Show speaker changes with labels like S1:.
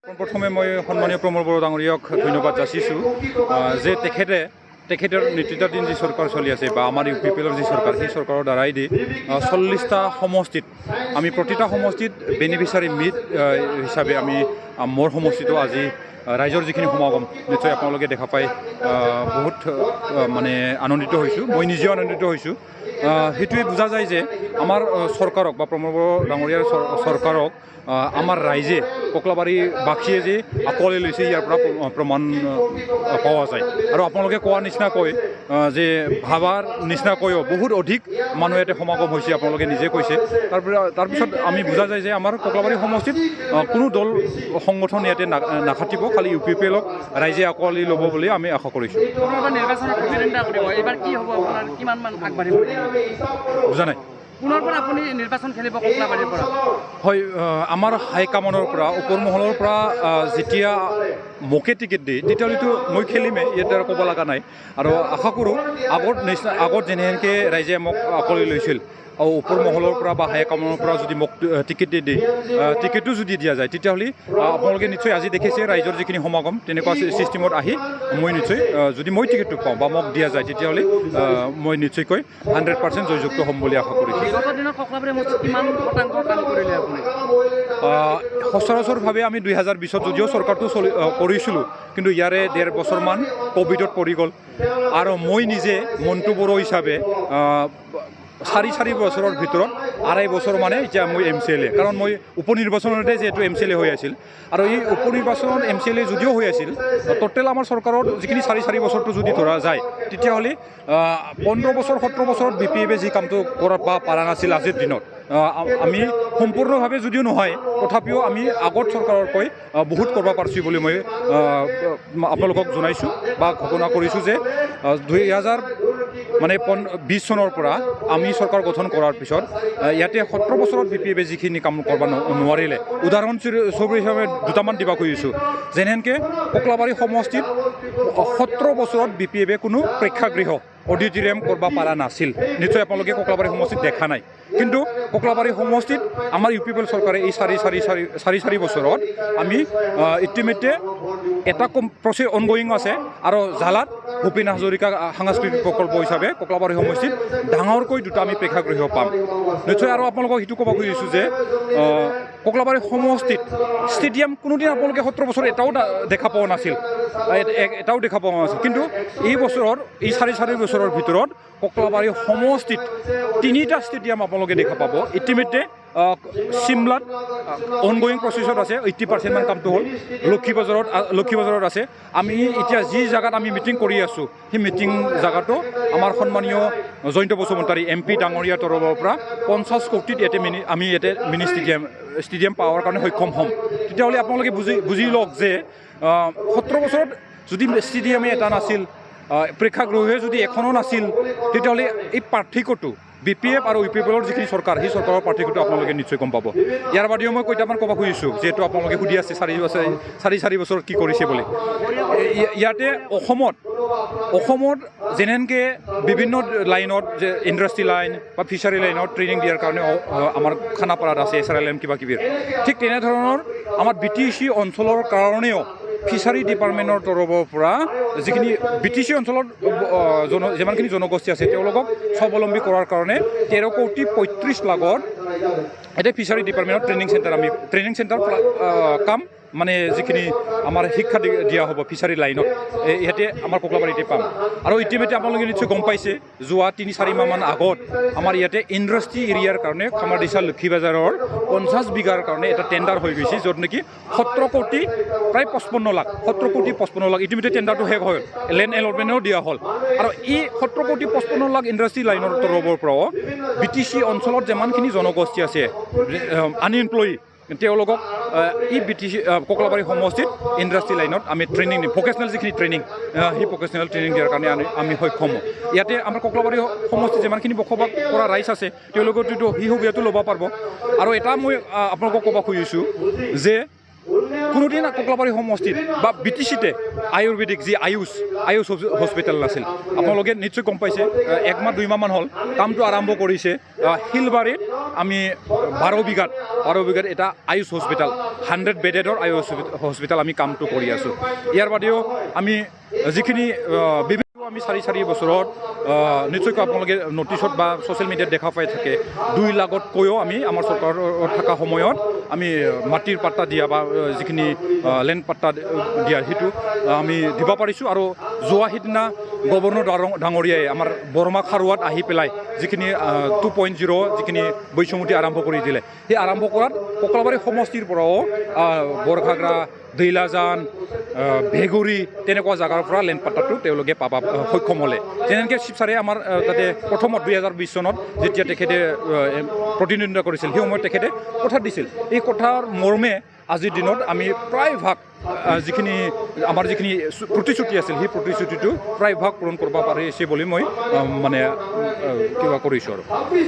S1: প্ৰথমে মই সন্মানীয় প্ৰমোদ বড়ো ডাঙৰীয়াক ধন্যবাদ যাচিছোঁ যে তেখেতৰ নেতৃত্বাধীন যি চৰকাৰ চলি আছে বা আমাৰ UPPLৰ যি চৰকাৰ সেই চৰকাৰৰ দ্বাৰাই দি 40টা সমষ্টিত আমি প্ৰতিটা সমষ্টিত বেনিফিচিয়াৰী মিট হিচাপে আমি মোৰ সমষ্টিটো আজি ৰাইজৰ যিখিনি সমাগম নিশ্চয় আপোনালোকে দেখা পাই বহুত মানে আনন্দিত হৈছোঁ মই নিজেও আনন্দিত হৈছোঁ সেইটোৱে বুজা যায় যে আমাৰ চৰকাৰক বা প্ৰমোদ বড়ো ডাঙৰীয়াৰ চৰকাৰক আমাৰ ৰাইজে ককলাবাৰীবাসীয়ে যে আঁকোৱালি লৈছে ইয়াৰ পৰা প্ৰমাণ পোৱা যায় আৰু আপোনালোকে কোৱাৰ নিচিনাকৈ যে ভাবাৰ নিচিনাকৈও বহুত অধিক মানুহ ইয়াতে সমাগম হৈছে আপোনালোকে নিজে কৈছে তাৰপিছত আমি বুজা যায় যে আমাৰ ককলাবাৰী সমষ্টিত কোনো দল সংগঠন ইয়াতে নাখাটিব খালি UPPLক ৰাইজে আঁকোৱালি ল'ব বুলি আমি আশা কৰিছোঁ বুজা নাই
S2: আপুনি নিৰ্বাচন খেলিব ককলাবাৰীৰ পৰা
S1: হয় আমাৰ হাইকমাণ্ডৰ পৰা ওপৰ মহলৰ পৰা যেতিয়া মোকে টিকেট দিয়ে তেতিয়াহ'লেতো মই খেলিমেই ইয়াতে আৰু ক'ব লগা নাই আৰু আশা কৰোঁ আগত যেনেকৈ ৰাইজে মোক আঁকোৱালি লৈছিল আৰু ওপৰ মহলৰ পৰা বা হাইকমাণ্ডৰ পৰা যদি মোক টিকেট দিয়ে টিকেটো যদি দিয়া যায় তেতিয়াহ'লে আপোনালোকে নিশ্চয় আজি দেখিছে ৰাইজৰ যিখিনি সমাগম তেনেকুৱা ছিষ্টেমত আহি মই নিশ্চয় যদি মই টিকেটটো পাওঁ বা মোক দিয়া যায় তেতিয়াহ'লে মই নিশ্চয়কৈ 100% জয়যুক্ত হ'ম বুলি আশা কৰিছোঁ সচৰাচৰভাৱে আমি 2020ত যদিও চৰকাৰটো কৰিছিলোঁ কিন্তু ইয়াৰে 1.5 বছৰমান ক'ভিডত পৰি গ'ল আৰু মই নিজে মণ্টু বড়ো হিচাপে 4 বছৰৰ ভিতৰত 2.5 বছৰ মানে এতিয়া মই MCLA কাৰণ মই উপনিৰ্বাচনতে যিহেতু MCLA হৈ আছিল আৰু এই উপনিৰ্বাচনত MCLA যদিও হৈ আছিল টোটেল আমাৰ চৰকাৰৰ যিখিনি 4 বছৰটো যদি ধৰা যায় তেতিয়াহ'লে 15 বছৰ 17 বছৰত BPF যি কামটো কৰা পাৰা নাছিল আজিৰ দিনত আমি সম্পূৰ্ণভাৱে যদিও নহয় তথাপিও আমি আগত চৰকাৰতকৈ বহুত কৰিব পাৰিছোঁ বুলি মই আপোনালোকক জনাইছোঁ বা ঘোষণা কৰিছোঁ যে 2020 চনৰ পৰা আমি চৰকাৰ গঠন কৰাৰ পিছত ইয়াতে 17 বছৰত BPF যিখিনি কাম কৰিব নোৱাৰিলে উদাহৰণস্বৰূপে হিচাপে দুটামান দিব খুজিছোঁ যেনেকৈ ককলাবাৰী সমষ্টিত 17 বছৰত BPF কোনো প্ৰেক্ষাগৃহ অডিটৰিয়াম কৰিব পৰা নাছিল নিশ্চয় আপোনালোকে ককলাবাৰী সমষ্টিত দেখা নাই কিন্তু ককলাবাৰী সমষ্টিত আমাৰ UPPL চৰকাৰে এই 4 বছৰত আমি ইতিমধ্যে এটা প্ৰচেছ অনগয়িং আছে আৰু জালাত ভূপেন হাজৰিকা সাংস্কৃতিক প্ৰকল্প হিচাপে ককলাবাৰী সমষ্টিত ডাঙৰকৈ দুটা আমি প্ৰেক্ষাগৃহ পাম নিশ্চয় আৰু আপোনালোকক সেইটো ক'ব খুজিছোঁ যে ককলাবাৰী সমষ্টিত ষ্টেডিয়াম কোনোদিন আপোনালোকে 17 বছৰ এটাও দেখা পোৱা নাছিল কিন্তু এই বছৰৰ এই 4 বছৰৰ ভিতৰত ককলাবাৰী সমষ্টিত 3টা ষ্টেডিয়াম আপোনালোকে দেখা পাব ইতিমধ্যে চিমলাত অনগয়িং প্ৰচেছত আছে 80% মান কামটো হ'ল লক্ষীবজাৰত আছে আমি এতিয়া যি জাগাত আমি মিটিং কৰি আছোঁ সেই মিটিং জাগাটো আমাৰ সন্মানীয় জয়ন্ত বসুমতাৰী MP ডাঙৰীয়াৰ তৰফৰ পৰা 50 কোটিত আমি ইয়াতে মিনি ষ্টেডিয়াম পাৱাৰ কাৰণে সক্ষম হ'ম তেতিয়াহ'লে আপোনালোকে বুজি লওক যে 17 বছৰত যদি ষ্টেডিয়ামে এটা নাছিল প্ৰেক্ষাগৃহে যদি এখনো নাছিল তেতিয়াহ'লে এই পাৰ্থক্যটো BPF আৰু UPPLৰ যিখিনি চৰকাৰ সেই চৰকাৰৰ পাৰ্থক্যটো আপোনালোকে নিশ্চয় গম পাব ইয়াৰ বাদেও মই কেইটামান ক'ব খুজিছোঁ যিহেতু আপোনালোকে সুধি আছে 4 বছৰত কি কৰিছে বুলি ইয়াতে অসমত যেনেকৈ বিভিন্ন লাইনত যে ইণ্ডাষ্ট্ৰি লাইন বা ফিচাৰী লাইনত ট্ৰেইনিং দিয়াৰ কাৰণে আমাৰ খানাপাৰাত আছে SRLM কিবাকিবিৰ ঠিক তেনেধৰণৰ আমাৰ BTC অঞ্চলৰ কাৰণেও ফিচাৰী ডিপাৰ্টমেণ্টৰ তৰফৰ পৰা যিখিনি BTC অঞ্চলত যিমানখিনি জনগোষ্ঠী আছে তেওঁলোকক স্বাৱলম্বী কৰাৰ কাৰণে 13,35 লাখত এটা ফিচাৰী ডিপাৰ্টমেণ্টত ট্ৰেইনিং চেণ্টাৰ কাম মানে যিখিনি আমাৰ শিক্ষা দিয়া হ'ব ফিচাৰী লাইনত ইয়াতে আমাৰ ককলাবাৰীতে পাম আৰু ইতিমধ্যে আপোনালোকে নিশ্চয় গম পাইছে যোৱা 3-4 মাহমান আগত আমাৰ ইয়াতে ইণ্ডাষ্ট্ৰি এৰিয়াৰ কাৰণে খামাৰদিছা লক্ষীবাজাৰৰ 50 বিঘাৰ কাৰণে এটা টেণ্ডাৰ হৈ গৈছে য'ত নেকি 17 কোটি প্ৰায় 55 লাখ ইতিমধ্যে টেণ্ডাৰটো শেষ হ'ল লেণ্ড এলটমেণ্টও দিয়া হ'ল আৰু এই 17 কোটি 55 লাখ ইণ্ডাষ্ট্ৰি লাইনৰ তৰফৰ পৰাও BTC অঞ্চলত যিমানখিনি জনগোষ্ঠী আছে আনএমপ্লয়ী তেওঁলোকক এই BTC ককলাবাৰী সমষ্টিত ইণ্ডাষ্ট্ৰি লাইনত আমি ট্ৰেইনিং দিম ভকেচনেল যিখিনি ট্ৰেইনিং সেই ভকেচনেল ট্ৰেইনিং দিয়াৰ কাৰণে আমি সক্ষম হ'ম ইয়াতে আমাৰ ককলাবাৰী সমষ্টিত যিমানখিনি বসবাস কৰা ৰাইজ আছে তেওঁলোকেতো সেই সুবিধাটো ল'ব পাৰিব আৰু এটা মই আপোনালোকক ক'ব খুজিছোঁ যে কোনোদিন ককলাবাৰী সমষ্টিত বা BTCতে আয়ুৰ্বেদিক যি আয়ুষ হস্পিটেল নাছিল আপোনালোকে নিশ্চয় গম পাইছে 1 মাহ 2 মাহমান হ'ল কামটো আৰম্ভ কৰিছে শিলবাৰীত আমি 12 বিঘাত এটা আয়ুষ হস্পিটেল 100 বেডেডৰ আয়ুষ হস্পিটেল আমি কামটো কৰি আছোঁ ইয়াৰ বাদেও আমি যিখিনি আমি 4 বছৰত নিশ্চয়কৈ আপোনালোকে নটিচত বা ছ'চিয়েল মিডিয়াত দেখা পাই থাকে 2 লাখতকৈও আমি আমাৰ চৰকাৰৰ থকা সময়ত আমি মাটিৰ পাট্টা দিয়া বা যিখিনি লেণ্ড পাট্টা দিয়া সেইটো আমি দিব পাৰিছোঁ আৰু যোৱা সিদিনা গভৰ্ণৰ ডাঙৰীয়াই আমাৰ বৰমা খাৰুৱাত আহি পেলাই যিখিনি 2.0 যিখিনি বৈষম্যতি আৰম্ভ কৰি দিলে সেই আৰম্ভ কৰাত ককলাবাৰী সমষ্টিৰ পৰাও বৰখাগৰা দৈলাজান ভেগুৰি তেনেকুৱা জাগাৰ পৰা লেণ্ড পাট্টাটো তেওঁলোকে পাবা সক্ষম হ'লে যেনেকৈ শিৱসাৰে আমাৰ তাতে প্ৰথমত 2020 চনত যেতিয়া তেখেতে প্ৰতিনিধিত্ব কৰিছিল সেই সময়ত তেখেতে কথা দিছিল এই কথাৰ মৰ্মে আজিৰ দিনত আমি প্ৰায়ভাগ যিখিনি আমাৰ যিখিনি প্ৰতিশ্ৰুতি আছিল সেই প্ৰতিশ্ৰুতিটো প্ৰায়ভাগ পূৰণ কৰিব পাৰিছে বুলি মই মানে কিবা কৰিছোঁ আৰু